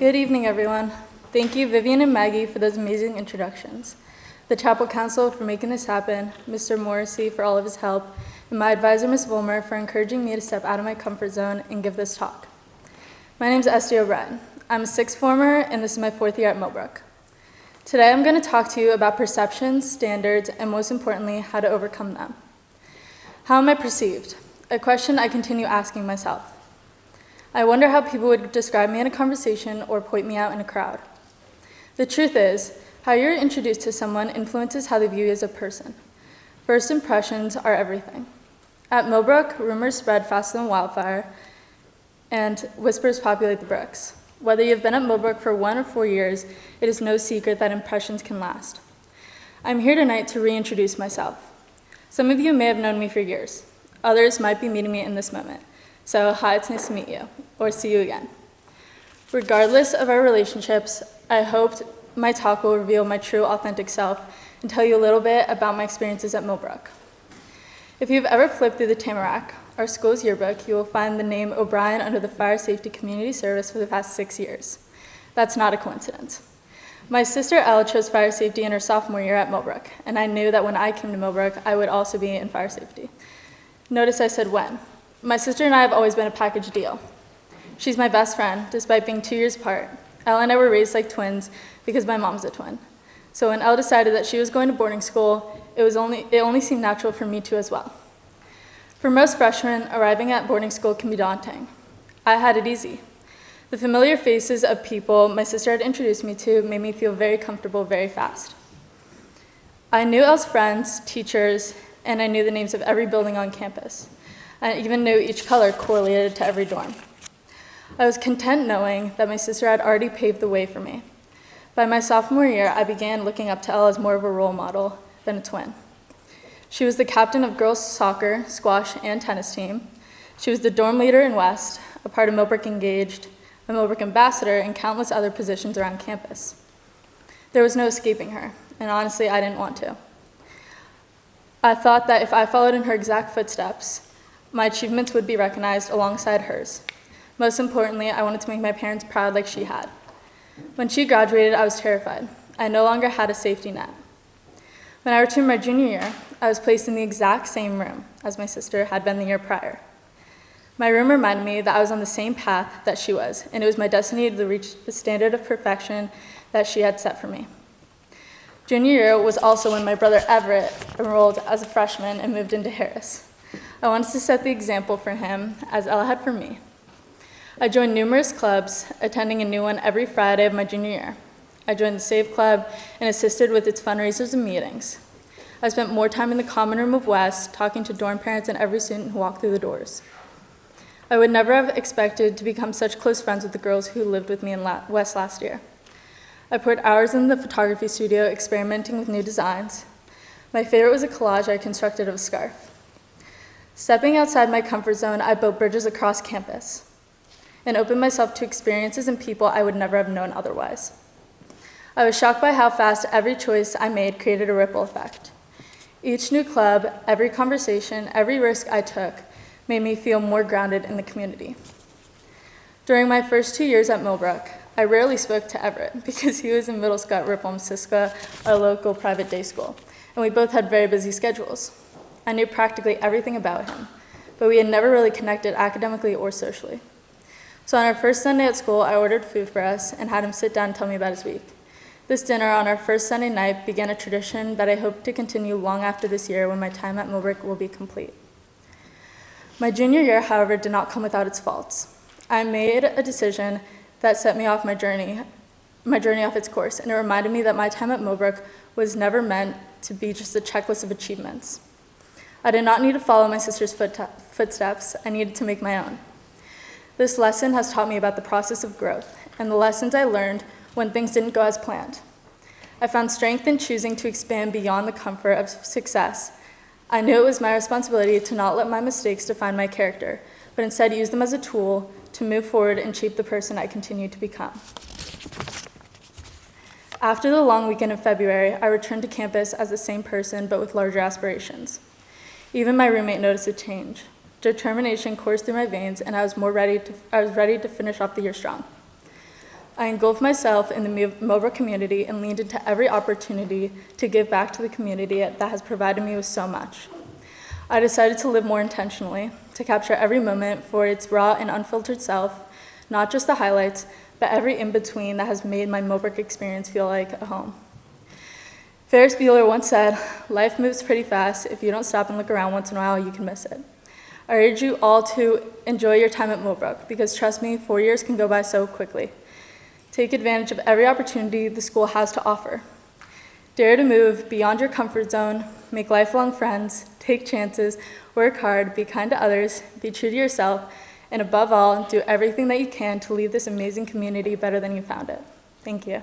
Good evening, everyone. Thank you, Vivian and Maggie, for those amazing introductions. The Chapel Council for making this happen, Mr. Morrissey for all of his help, and my advisor, Ms. Vollmer, for encouraging me to step out of my comfort zone and give this talk. My name is Estee. I'm a sixth former, and this is my fourth year at Millbrook. Today, I'm going to talk to you about perceptions, standards, and most importantly, how to overcome them. How am I perceived? A question I continue asking myself. I wonder how people would describe me in a conversation or point me out in a crowd. The truth is, how you're introduced to someone influences how they view you as a person. First impressions are everything. At Millbrook, rumors spread faster than wildfire, and whispers populate the bricks. Whether you've been at Millbrook for 1 or 4 years, it is no secret that impressions can last. I'm here tonight to reintroduce myself. Some of you may have known me for years. Others might be meeting me in this moment. So, hi, it's nice to meet you, or see you again. Regardless of our relationships, I hope my talk will reveal my true, authentic self and tell you a little bit about my experiences at Millbrook. If you've ever flipped through the Tamarack, our school's yearbook, you will find the name O'Brien under the Fire Safety Community Service for the past 6 years. That's not a coincidence. My sister Elle chose fire safety in her sophomore year at Millbrook, and I knew that when I came to Millbrook, I would also be in fire safety. Notice I said when. My sister and I have always been a package deal. She's my best friend, despite being 2 years apart. Elle and I were raised like twins because my mom's a twin. So when Elle decided that she was going to boarding school, it only seemed natural for me to as well. For most freshmen, arriving at boarding school can be daunting. I had it easy. The familiar faces of people my sister had introduced me to made me feel very comfortable very fast. I knew Elle's friends, teachers, and I knew the names of every building on campus. I even knew each color correlated to every dorm. I was content knowing that my sister had already paved the way for me. By my sophomore year, I began looking up to Elle as more of a role model than a twin. She was the captain of girls' soccer, squash, and tennis team. She was the dorm leader in West, a part of Millbrook Engaged, a Millbrook ambassador, and countless other positions around campus. There was no escaping her, and honestly, I didn't want to. I thought that if I followed in her exact footsteps, my achievements would be recognized alongside hers. Most importantly, I wanted to make my parents proud like she had. When she graduated, I was terrified. I no longer had a safety net. When I returned my junior year, I was placed in the exact same room as my sister had been the year prior. My room reminded me that I was on the same path that she was, and it was my destiny to reach the standard of perfection that she had set for me. Junior year was also when my brother Everett enrolled as a freshman and moved into Harris. I wanted to set the example for him, as Elle had for me. I joined numerous clubs, attending a new one every Friday of my junior year. I joined the Save Club and assisted with its fundraisers and meetings. I spent more time in the common room of West, talking to dorm parents and every student who walked through the doors. I would never have expected to become such close friends with the girls who lived with me in West last year. I poured hours in the photography studio experimenting with new designs. My favorite was a collage I constructed of a scarf. Stepping outside my comfort zone, I built bridges across campus and opened myself to experiences and people I would never have known otherwise. I was shocked by how fast every choice I made created a ripple effect. Each new club, every conversation, every risk I took made me feel more grounded in the community. During my first 2 years at Millbrook, I rarely spoke to Everett because he was in middle school at Ripon-Siska, our local private day school, and we both had very busy schedules. I knew practically everything about him, but we had never really connected academically or socially. So on our first Sunday at school, I ordered food for us and had him sit down and tell me about his week. This dinner on our first Sunday night began a tradition that I hope to continue long after this year when my time at Millbrook will be complete. My junior year, however, did not come without its faults. I made a decision that set me off my journey off its course, and it reminded me that my time at Millbrook was never meant to be just a checklist of achievements. I did not need to follow my sister's footsteps. I needed to make my own. This lesson has taught me about the process of growth and the lessons I learned when things didn't go as planned. I found strength in choosing to expand beyond the comfort of success. I knew it was my responsibility to not let my mistakes define my character, but instead use them as a tool to move forward and shape the person I continue to become. After the long weekend in February, I returned to campus as the same person, but with larger aspirations. Even my roommate noticed a change. Determination coursed through my veins, and I was ready to finish off the year strong. I engulfed myself in the Millbrook community and leaned into every opportunity to give back to the community that has provided me with so much. I decided to live more intentionally, to capture every moment for its raw and unfiltered self, not just the highlights, but every in-between that has made my Millbrook experience feel like a home. Ferris Bueller once said, "Life moves pretty fast. If you don't stop and look around once in a while, you can miss it." I urge you all to enjoy your time at Millbrook, because trust me, 4 years can go by so quickly. Take advantage of every opportunity the school has to offer. Dare to move beyond your comfort zone, make lifelong friends, take chances, work hard, be kind to others, be true to yourself, and above all, do everything that you can to leave this amazing community better than you found it. Thank you.